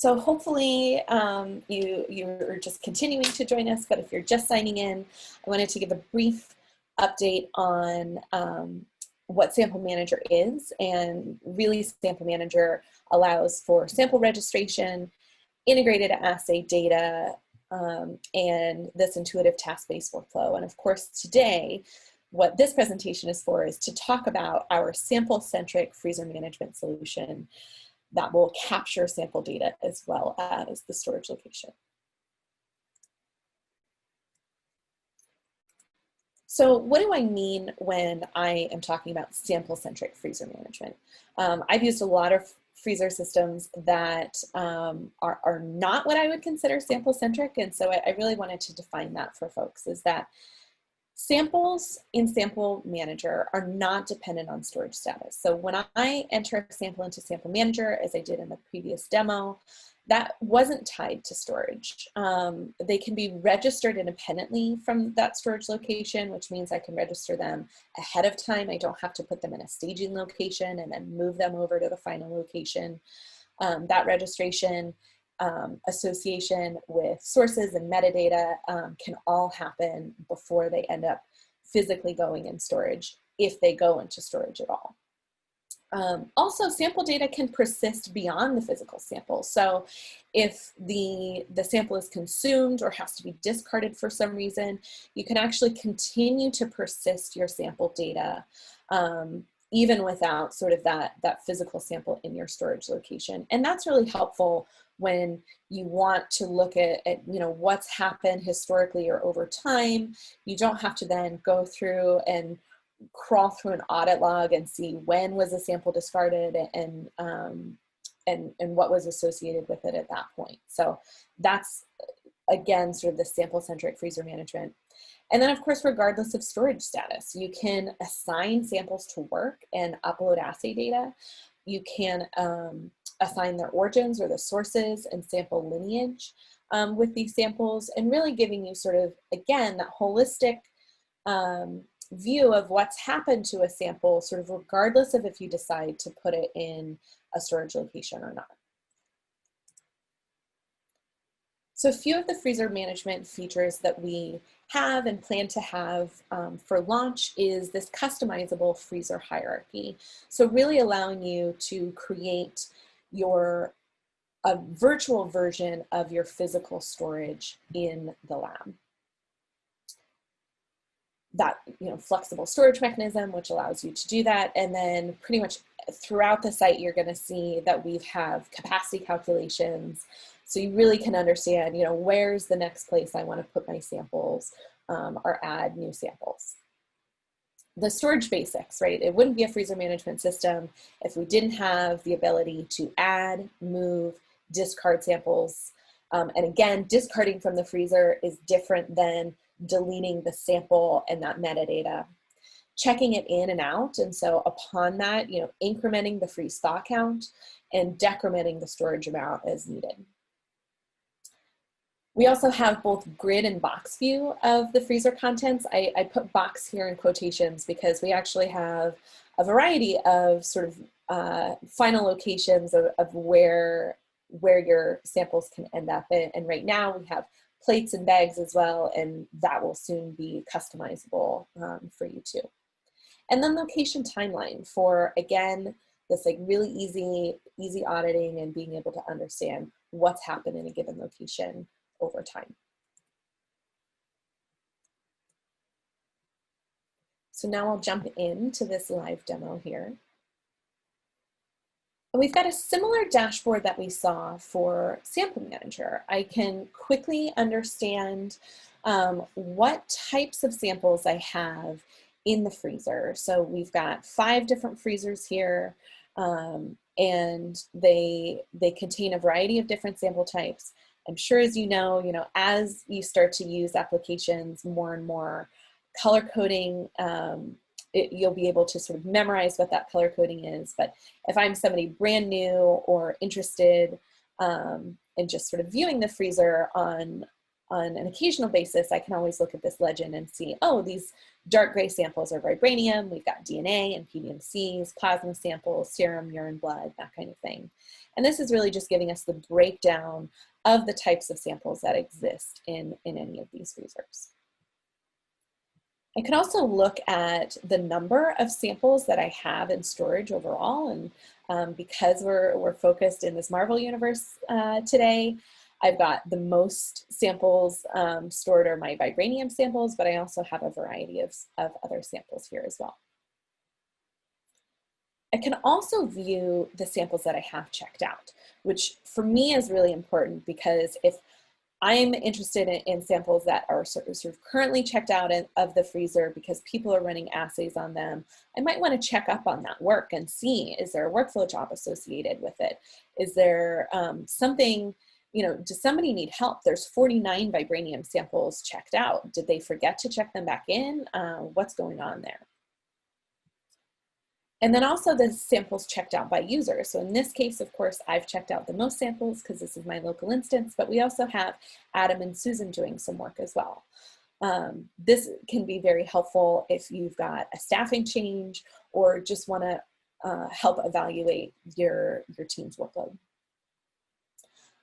So hopefully you're just continuing to join us, but if you're just signing in, I wanted to give a brief update on what Sample Manager is. And really, Sample Manager allows for sample registration, integrated assay data, and this intuitive task-based workflow. And of course, today, what this presentation is for is to talk about our sample-centric freezer management solution that will capture sample data as well as the storage location. So what do I mean when I am talking about sample-centric freezer management? I've used a lot of freezer systems that are not what I would consider sample-centric, and so I really wanted to define that for folks, is that samples in Sample Manager are not dependent on storage status. So when I enter a sample into Sample Manager, as I did in the previous demo, that wasn't tied to storage. They can be registered independently from that storage location, which means I can register them ahead of time. I don't have to put them in a staging location and then move them over to the final location. That registration, association with sources and metadata can all happen before they end up physically going in storage, if they go into storage at all. Also, sample data can persist beyond the physical sample. So if the sample is consumed or has to be discarded for some reason, you can actually continue to persist your sample data even without sort of that physical sample in your storage location. And that's really helpful when you want to look at what's happened historically or over time. You don't have to then go through and crawl through an audit log and see when was a sample discarded and what was associated with it at that point. So that's, again, sort of the sample-centric freezer management. And then, of course, regardless of storage status, you can assign samples to work and upload assay data. You can assign their origins or the sources and sample lineage with these samples, and really giving you sort of, again, that holistic view of what's happened to a sample, sort of regardless of if you decide to put it in a storage location or not. So a few of the freezer management features that we have and plan to have for launch is this customizable freezer hierarchy. So really allowing you to create a virtual version of your physical storage in the lab. That flexible storage mechanism, which allows you to do that. And then pretty much throughout the site, you're going to see that we have capacity calculations. So you really can understand, where's the next place I want to put my samples or add new samples. The storage basics, right? It wouldn't be a freezer management system if we didn't have the ability to add, move, discard samples. And again, discarding from the freezer is different than deleting the sample and that metadata. Checking it in and out, and so upon that, incrementing the freeze thaw count and decrementing the storage amount as needed. We also have both grid and box view of the freezer contents. I put box here in quotations because we actually have a variety of sort of final locations of where your samples can end up in. And right now we have plates and bags as well, and that will soon be customizable for you too. And then location timeline for, again, this like really easy auditing and being able to understand what's happened in a given location over time. So now I'll jump into this live demo here. We've got a similar dashboard that we saw for Sample Manager. I can quickly understand what types of samples I have in the freezer. So we've got 5 different freezers here, and they contain a variety of different sample types. I'm sure, as you know, as you start to use applications more and more, color coding, you'll be able to sort of memorize what that color coding is. But if I'm somebody brand new or interested in just sort of viewing the freezer on on an occasional basis, I can always look at this legend and see, oh, these dark gray samples are vibranium, we've got DNA and PBMCs, plasma samples, serum, urine, blood, that kind of thing. And this is really just giving us the breakdown of the types of samples that exist in any of these freezers. I can also look at the number of samples that I have in storage overall, and because we're focused in this Marvel universe today, I've got the most samples stored are my vibranium samples, but I also have a variety of other samples here as well. I can also view the samples that I have checked out, which for me is really important, because if I'm interested in samples that are sort of currently checked out of the freezer because people are running assays on them, I might want to check up on that work and see, is there a workflow job associated with it? Is there something, you know, does somebody need help? There's 49 vibranium samples checked out. Did they forget to check them back in? What's going on there? And then also the samples checked out by user. So in this case, of course, I've checked out the most samples because this is my local instance, but we also have Adam and Susan doing some work as well. This can be very helpful if you've got a staffing change or just want to help evaluate your team's workload.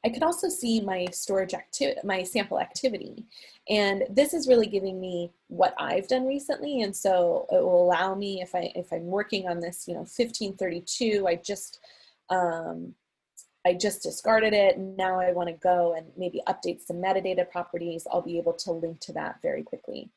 I can also see my storage activity, my sample activity, and this is really giving me what I've done recently. And so it will allow me, if I'm working on this, 1532, I just discarded it, and now I want to go and maybe update some metadata properties. I'll be able to link to that very quickly.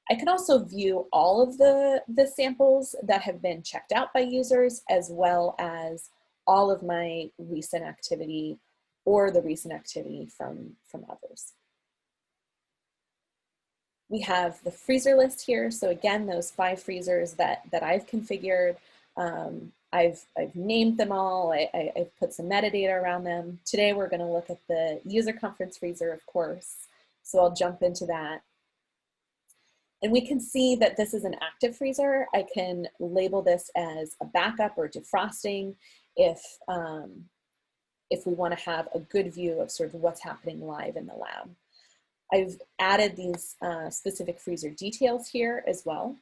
I can also view all of the samples that have been checked out by users, as well as all of my recent activity or the recent activity from others. We have the freezer list here. So again, those 5 freezers that I've configured, I've named them all. I've put some metadata around them. Today we're going to look at the user conference freezer, of course. So I'll jump into that. And we can see that this is an active freezer. I can label this as a backup or defrosting if we want to have a good view of sort of what's happening live in the lab. I've added these specific freezer details here as well.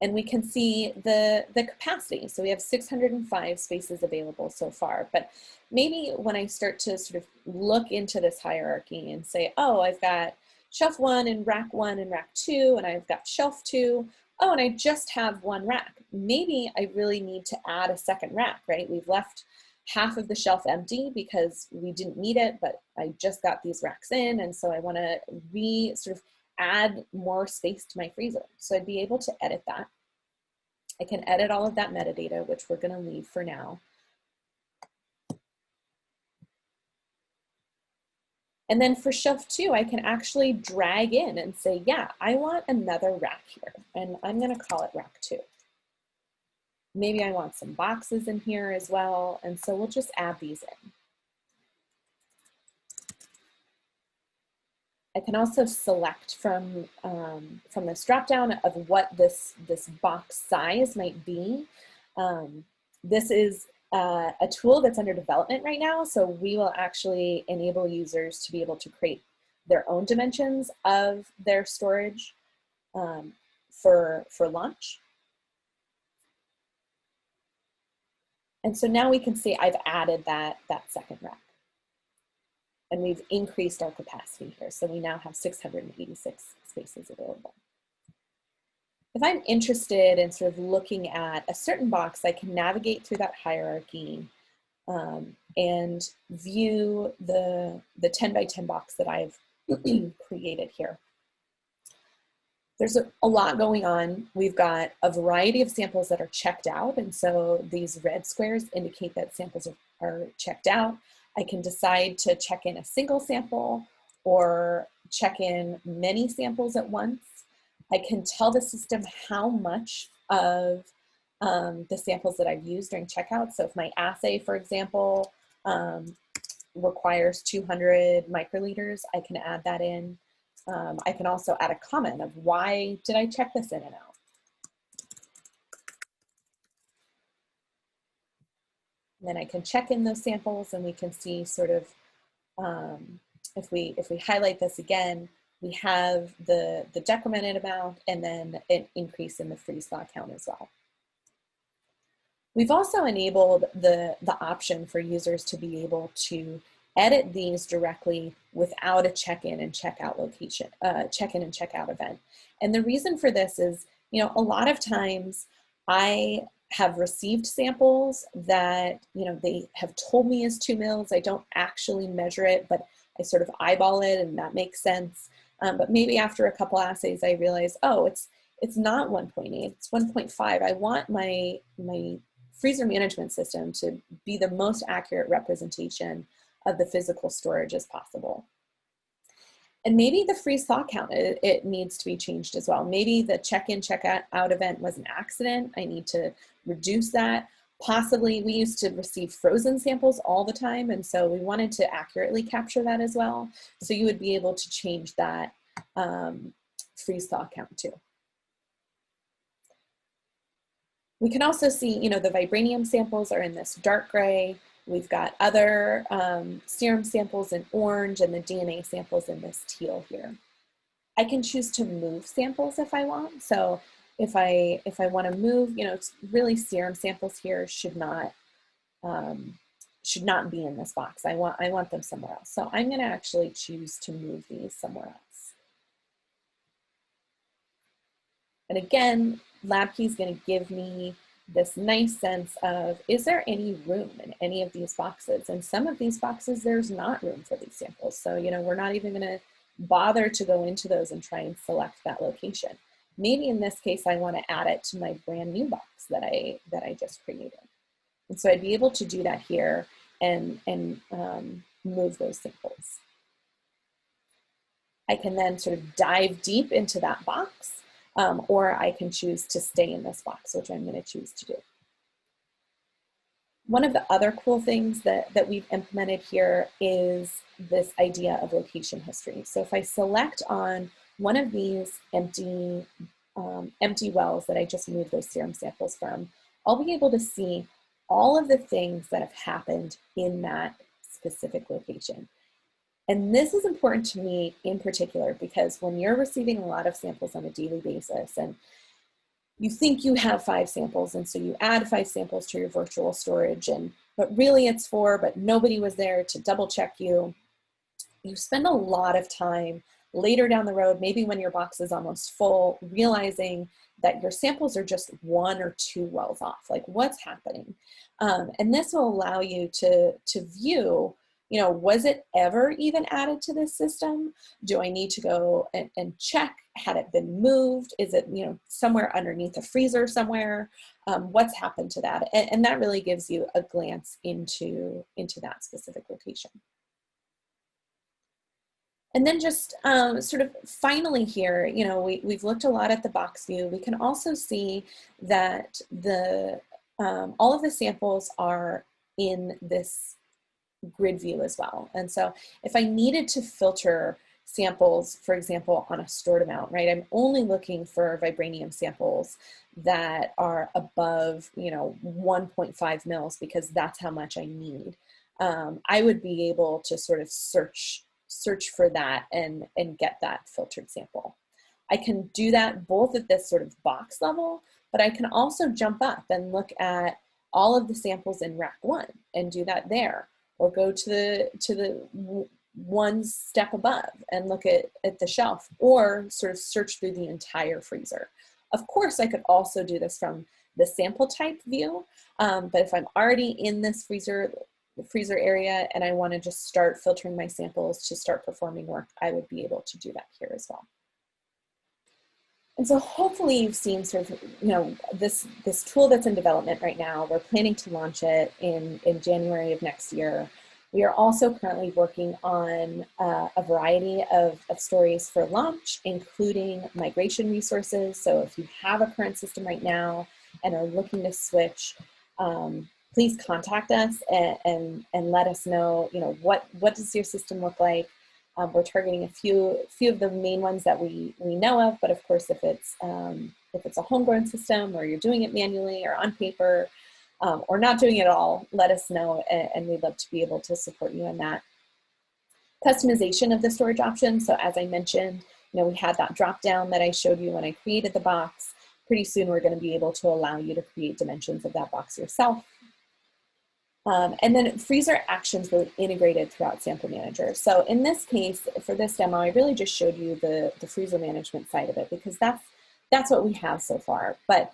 And we can see the capacity. So we have 605 spaces available so far. But maybe when I start to sort of look into this hierarchy and say, oh, I've got shelf 1 and rack 1 and rack 2, and I've got shelf 2. Oh, and I just have 1 rack. Maybe I really need to add a second rack, right? We've left half of the shelf empty because we didn't need it, but I just got these racks in, and so I want to sort of add more space to my freezer. So I'd be able to edit that. I can edit all of that metadata, which we're going to leave for now. And then for shelf 2, I can actually drag in and say, yeah, I want another rack here, and I'm going to call it rack 2. Maybe I want some boxes in here as well, and so we'll just add these in. I can also select from this dropdown of what this box size might be. This is a tool that's under development right now, so we will actually enable users to be able to create their own dimensions of their storage for launch. And so now we can see I've added that second rack. And we've increased our capacity here. So we now have 686 spaces available. If I'm interested in sort of looking at a certain box, I can navigate through that hierarchy and view the 10 by 10 box that I've created here. There's a lot going on. We've got a variety of samples that are checked out, and so these red squares indicate that samples are checked out. I can decide to check in a single sample or check in many samples at once. I can tell the system how much of the samples that I've used during checkout. So if my assay, for example, requires 200 microliters, I can add that in. I can also add a comment of why did I check this in and out. And then I can check in those samples, and we can see sort of if we highlight this again, we have the decremented amount and then an increase in the freeze thaw count as well. We've also enabled the option for users to be able to edit these directly without a check-in and check-out location, check-in and check-out event. And the reason for this is, you know, a lot of times I have received samples that, you know, they have told me is 2 mils. I don't actually measure it, but I sort of eyeball it and that makes sense. But maybe after a couple assays, I realize, oh, it's not 1.8, it's 1.5. I want my freezer management system to be the most accurate representation of the physical storage as possible. And maybe the freeze thaw count, it needs to be changed as well. Maybe the check-in, check-out event was an accident. I need to reduce that. Possibly, we used to receive frozen samples all the time, and so we wanted to accurately capture that as well. So you would be able to change that freeze thaw count too. We can also see, you know, the vibranium samples are in this dark gray. We've got other serum samples in orange and the DNA samples in this teal here. I can choose to move samples if I want. So if I want to move, you know, it's really serum samples here should not be in this box. I want them somewhere else. So I'm going to actually choose to move these somewhere else. And again, LabKey is going to give me this nice sense of, is there any room in any of these boxes? And some of these boxes, there's not room for these samples. So, you know, we're not even going to bother to go into those and try and select that location. Maybe in this case, I want to add it to my brand new box that I just created. And so I'd be able to do that here and move those samples. I can then sort of dive deep into that box. Or I can choose to stay in this box, which I'm going to choose to do. One of the other cool things that we've implemented here is this idea of location history. So if I select on one of these empty wells that I just moved those serum samples from, I'll be able to see all of the things that have happened in that specific location. And this is important to me in particular because when you're receiving a lot of samples on a daily basis and you think you have 5 samples and so you add 5 samples to your virtual storage but really it's 4, but nobody was there to double check you. You spend a lot of time later down the road, maybe when your box is almost full, realizing that your samples are just 1 or 2 wells off. Like, what's happening? And this will allow you to view, you know, was it ever even added to this system? Do I need to go and check? Had it been moved? Is it, you know, somewhere underneath a freezer somewhere? What's happened to that? And that really gives you a glance into that specific location. And then just sort of finally here, you know, we've looked a lot at the box view. We can also see that all of the samples are in this grid view as well. And so if I needed to filter samples, for example, on a stored amount, right, I'm only looking for vibranium samples that are above, you know, 1.5 mils because that's how much I need. I would be able to sort of search for that and get that filtered sample. I can do that both at this sort of box level, but I can also jump up and look at all of the samples in rack 1 and do that there, or go to the one step above and look at the shelf, or sort of search through the entire freezer. Of course, I could also do this from the sample type view, but if I'm already in this freezer area and I want to just start filtering my samples to start performing work, I would be able to do that here as well. And so hopefully you've seen sort of, you know, this tool that's in development right now. We're planning to launch it in January of next year. We are also currently working on a variety of stories for launch, including migration resources. So if you have a current system right now and are looking to switch, please contact us and let us know, you know, what does your system look like? We're targeting a few of the main ones that we know of, but of course, if it's a homegrown system or you're doing it manually or on paper or not doing it at all, let us know, and we'd love to be able to support you in that. customization of the storage options. So as I mentioned, we had that drop down that I showed you when I created the box. Pretty soon we're going to be able to allow you to create dimensions of that box yourself. And then freezer actions really integrated throughout Sample Manager. So in this case, for this demo, I really just showed you the freezer management side of it, because that's what we have so far. But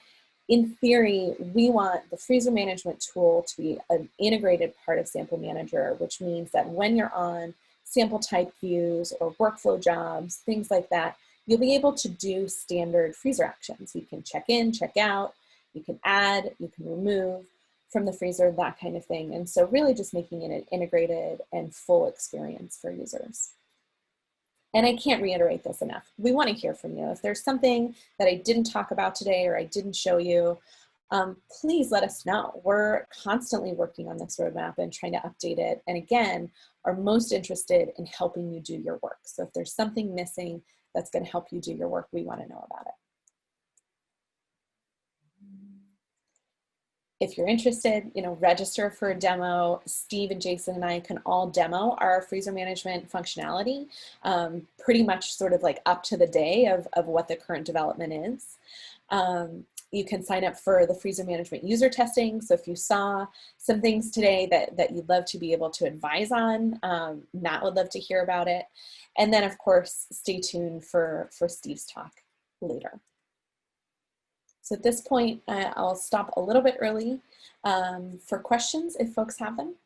in theory, we want the freezer management tool to be an integrated part of Sample Manager, which means that when you're on sample type views or workflow jobs, things like that, you'll be able to do standard freezer actions. You can check in, check out, you can add, you can remove from the freezer, that kind of thing. And so really just making it an integrated and full experience for users. And I can't reiterate this enough. We want to hear from you. If there's something that I didn't talk about today or I didn't show you, please let us know. We're constantly working on this roadmap and trying to update it. And again, are most interested in helping you do your work. So if there's something missing that's going to help you do your work, we want to know about it. If you're interested, register for a demo. Steve and Jason and I can all demo our freezer management functionality, pretty much sort of like up to the day of what the current development is. You can sign up for the freezer management user testing. So if you saw some things today that you'd love to be able to advise on, Matt would love to hear about it. And then of course, stay tuned for Steve's talk later. So at this point, I'll stop a little bit early for questions if folks have them.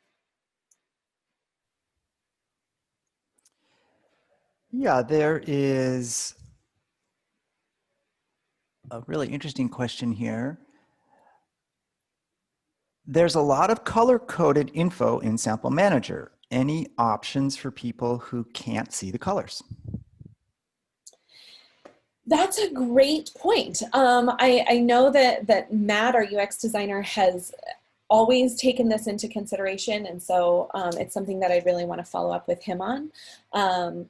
Yeah, there is a really interesting question here. There's a lot of color-coded info in Sample Manager. Any options for people who can't see the colors? That's a great point. I know that Matt, our UX designer, has always taken this into consideration, and so it's something that I really want to follow up with him on.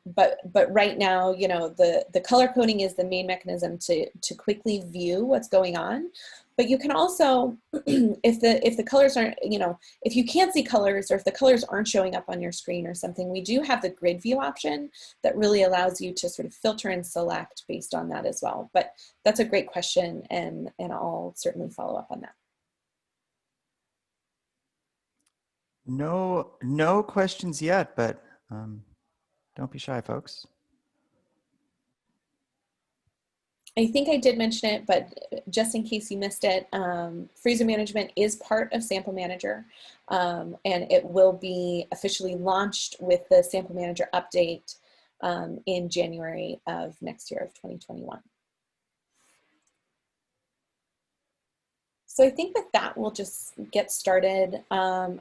But right now, the color coding is the main mechanism to quickly view what's going on. But you can also, if the colors aren't, if you can't see colors, or if the colors aren't showing up on your screen or something, we do have the grid view option that really allows you to sort of filter and select based on that as well. But that's a great question, and I'll certainly follow up on that. No questions yet, but don't be shy, folks. I think I did mention it, but just in case you missed it, freezer management is part of Sample Manager, and it will be officially launched with the Sample Manager update in January of next year of 2021. So I think with that, we'll just get started. I'm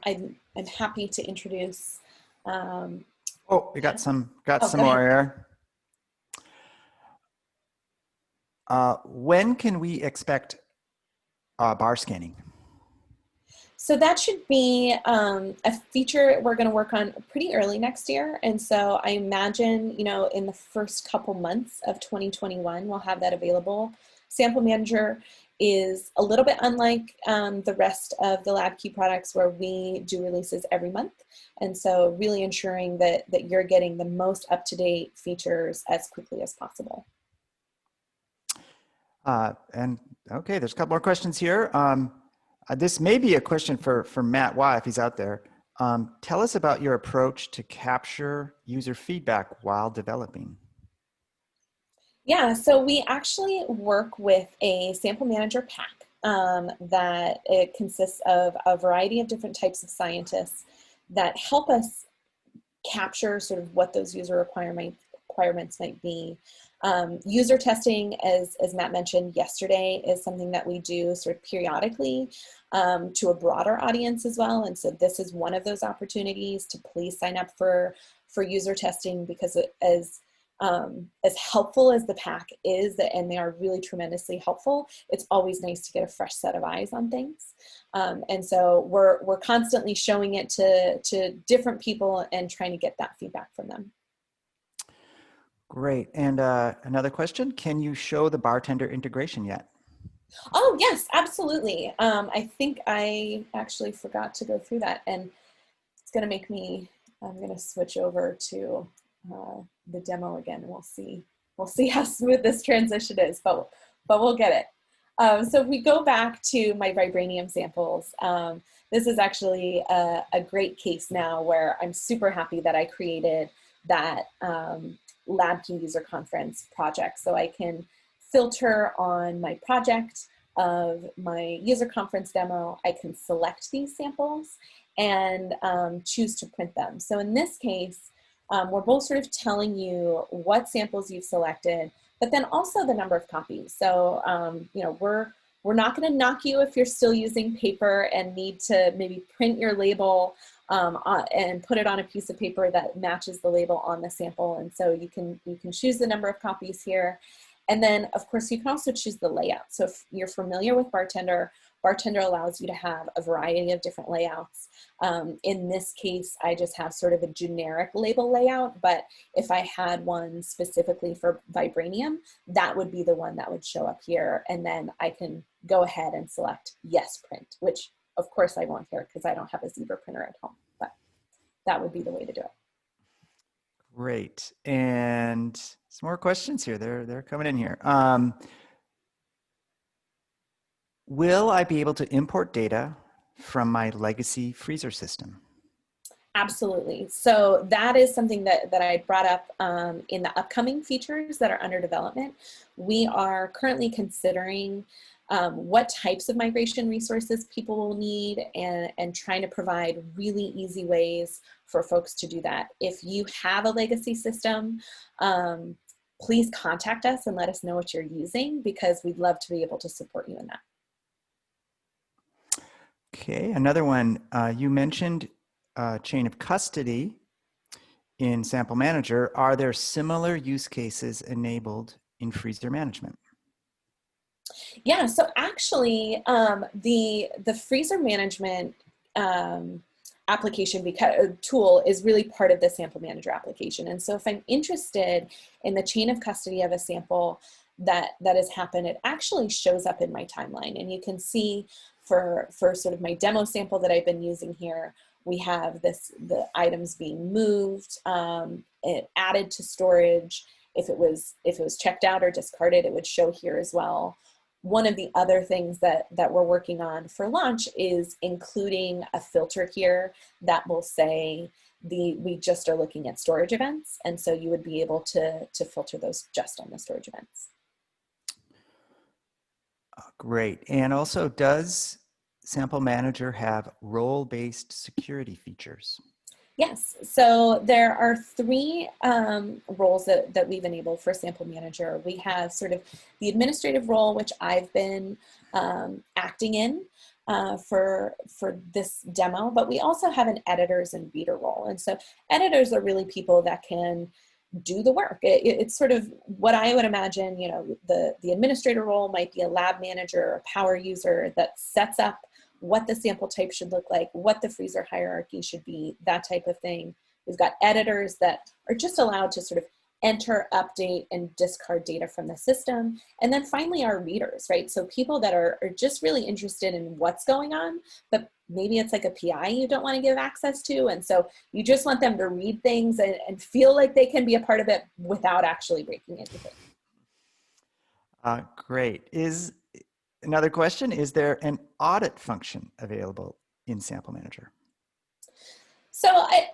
happy to introduce. Oh, we got some more here. When can we expect bar scanning? So that should be a feature we're going to work on pretty early next year. And so I imagine, in the first couple months of 2021, we'll have that available. Sample Manager is a little bit unlike the rest of the LabKey products, where we do releases every month. And so really ensuring that you're getting the most up-to-date features as quickly as possible. And okay, there's a couple more questions here. This may be a question for Matt Y, if he's out there. Tell us about your approach to capture user feedback while developing. Yeah, so we actually work with a Sample Manager pack that it consists of a variety of different types of scientists that help us capture sort of what those user requirements might be. User testing, as Matt mentioned yesterday, is something that we do sort of periodically to a broader audience as well. And so this is one of those opportunities to please sign up for user testing, because as helpful as the pack is, and they are really tremendously helpful, it's always nice to get a fresh set of eyes on things. And so we're constantly showing it to different people and trying to get that feedback from them. Great. And another question, can you show the bartender integration yet? Oh, yes, absolutely. I think I actually forgot to go through that, and it's going to make me I'm going to switch over to the demo again. We'll see how smooth this transition is, but we'll get it. So if we go back to my vibranium samples, this is actually a great case now where I'm super happy that I created that LabKey User Conference project. So I can filter on my project of my user conference demo. I can select these samples and choose to print them. So in this case, we're both sort of telling you what samples you've selected, but then also the number of copies. So, you know, we're not going to knock you if you're still using paper and need to maybe print your label and put it on a piece of paper that matches the label on the sample. And so you can choose the number of copies here. And then, of course, you can also choose the layout. So if you're familiar with Bartender, Bartender allows you to have a variety of different layouts. In this case, I just have sort of a generic label layout, but if I had one specifically for vibranium, that would be the one that would show up here. And then I can go ahead and select yes print, which of course I won't here because I don't have a Zebra printer at home, but that would be the way to do it. Great. And some more questions here. They're coming in here. Will I be able to import data from my legacy freezer system? Absolutely. So that is something that I brought up in the upcoming features that are under development. We are currently considering what types of migration resources people will need and trying to provide really easy ways for folks to do that. If you have a legacy system, please contact us and let us know what you're using because we'd love to be able to support you in that. Okay, another one. You mentioned chain of custody in Sample Manager. Are there similar use cases enabled in freezer management? Yeah, so actually the freezer management application tool is really part of the Sample Manager application. And so if I'm interested in the chain of custody of a sample that has happened, it actually shows up in my timeline. And you can see for sort of my demo sample that I've been using here, we have the items being moved, added to storage. If it was checked out or discarded, it would show here as well. One of the other things that we're working on for launch is including a filter here that will say we just are looking at storage events. And so you would be able to filter those just on the storage events. Great. And also, does Sample Manager have role-based security features? Yes, so there are three roles that we've enabled for Sample Manager. We have sort of the administrative role, which I've been acting in for this demo, but we also have an editors and reader role. And so editors are really people that can do the work. It's sort of what I would imagine, you know, the administrator role might be a lab manager or a power user that sets up what the sample type should look like, what the freezer hierarchy should be, that type of thing. We've got editors that are just allowed to sort of enter, update, and discard data from the system. And then finally our readers, right? So people that are just really interested in what's going on, but maybe it's like a PI you don't want to give access to. And so you just want them to read things and feel like they can be a part of it without actually breaking anything. Great. Another question, is there an audit function available in Sample Manager? So I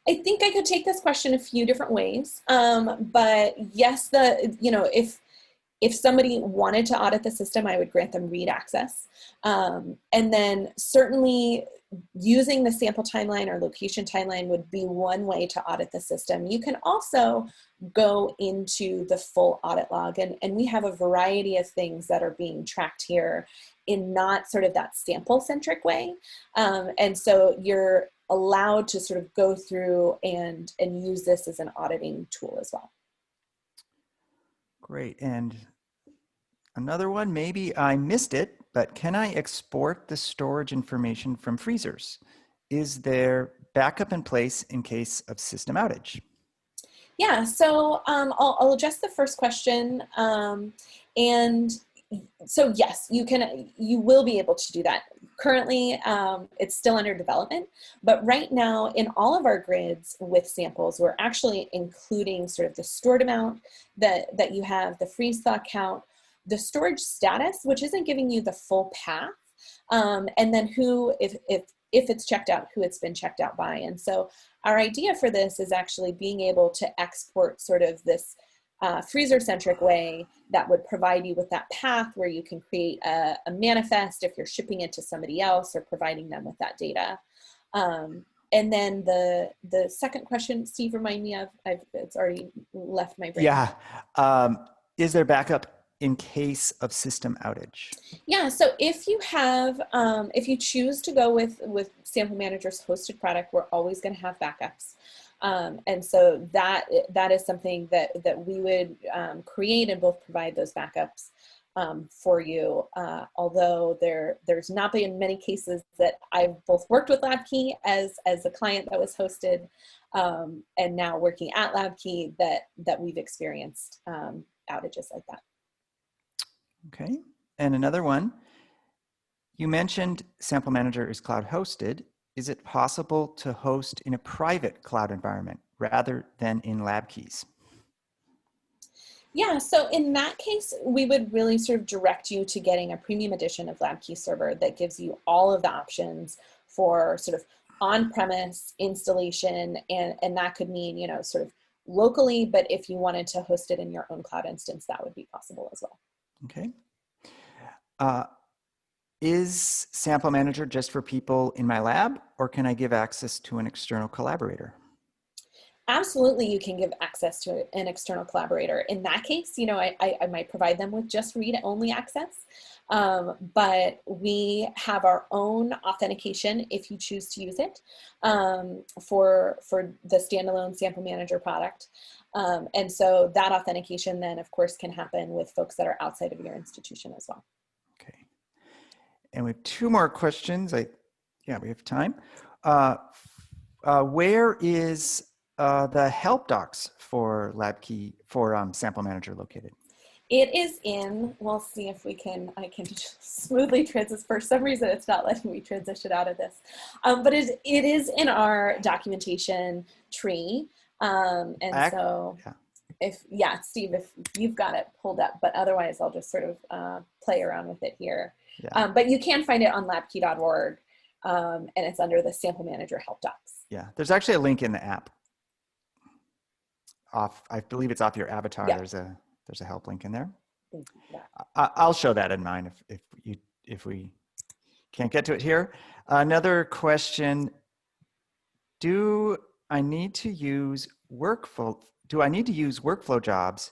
think I could take this question a few different ways, but yes, if somebody wanted to audit the system, I would grant them read access. And then certainly using the sample timeline or location timeline would be one way to audit the system. You can also go into the full audit log, and we have a variety of things that are being tracked here in not sort of that sample-centric way. And so you're allowed to sort of go through and use this as an auditing tool as well. Great. And another one, maybe I missed it, but can I export the storage information from freezers? Is there backup in place in case of system outage? Yeah, so I'll address the first question. And So yes, you will be able to do that. Currently, it's still under development, but right now in all of our grids with samples, we're actually including sort of the stored amount that you have, the freeze thaw count, the storage status, which isn't giving you the full path, and then who, if it's checked out, who it's been checked out by. And so our idea for this is actually being able to export sort of this freezer-centric way that would provide you with that path where you can create a manifest if you're shipping it to somebody else or providing them with that data. And then the second question, Steve, remind me of, it's already left my brain. Yeah. Is there backup in case of system outage? Yeah, so if you have, if you choose to go with Sample Manager's hosted product, we're always going to have backups. And so that is something that we would create and both provide those backups for you. Although there's not been many cases that I've both worked with LabKey as a client that was hosted, and now working at LabKey that we've experienced outages like that. Okay, and another one. You mentioned Sample Manager is cloud hosted. Is it possible to host in a private cloud environment rather than in LabKeys? Yeah, so in that case, we would really sort of direct you to getting a premium edition of LabKey Server that gives you all of the options for sort of on-premise installation, and that could mean, sort of locally, but if you wanted to host it in your own cloud instance, that would be possible as well. Okay. Is Sample Manager just for people in my lab, or can I give access to an external collaborator? Absolutely, you can give access to an external collaborator. In that case, I might provide them with just read-only access, but we have our own authentication if you choose to use it for the standalone Sample Manager product. And so that authentication then, of course, can happen with folks that are outside of your institution as well. Okay. And we have two more questions. Yeah, we have time. Where is the help docs for LabKey for Sample Manager located? It is in, we'll see if I can smoothly transition. For some reason, it's not letting me transition out of this. But it is in our documentation tree. Steve, if you've got it pulled up, but otherwise I'll just sort of play around with it here. Yeah. But you can find it on labkey.org, and it's under the Sample Manager help docs. Yeah, there's actually a link in the app. I believe it's off your avatar. Yeah. There's a help link in there. Yeah. I'll show that in mine if we can't get to it here. Another question: Do I need to use workflow jobs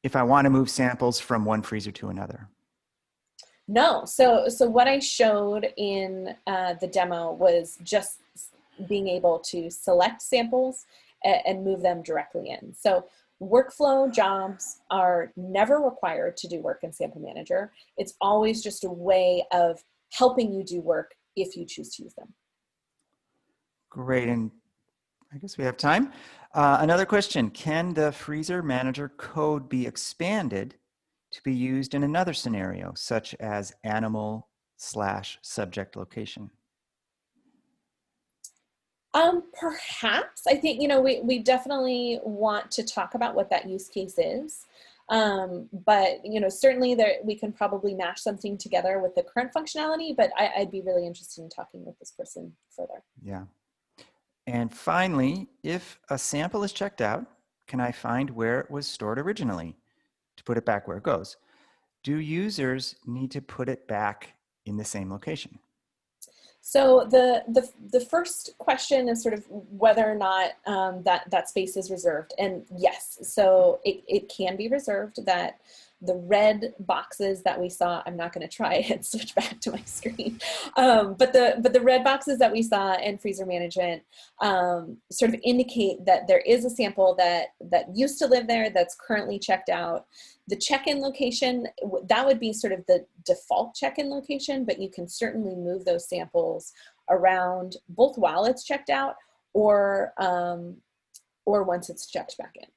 if I want to move samples from one freezer to another? No. So what I showed in the demo was just being able to select samples and move them directly in. So workflow jobs are never required to do work in Sample Manager. It's always just a way of helping you do work if you choose to use them. Great, and I guess we have time. Another question: Can the Freezer Manager code be expanded to be used in another scenario, such as animal/subject location? Perhaps. I think, we definitely want to talk about what that use case is. But, certainly we can probably mash something together with the current functionality, but I'd be really interested in talking with this person further. Yeah. And finally, if a sample is checked out, can I find where it was stored originally to put it back where it goes? Do users need to put it back in the same location? So the first question is sort of whether or not that space is reserved. And yes, so it can be reserved. That the red boxes that we saw, I'm not going to try and switch back to my screen, but the red boxes that we saw in freezer management sort of indicate that there is a sample that used to live there that's currently checked out. The check-in location, that would be sort of the default check-in location, but you can certainly move those samples around both while it's checked out or once it's checked back in.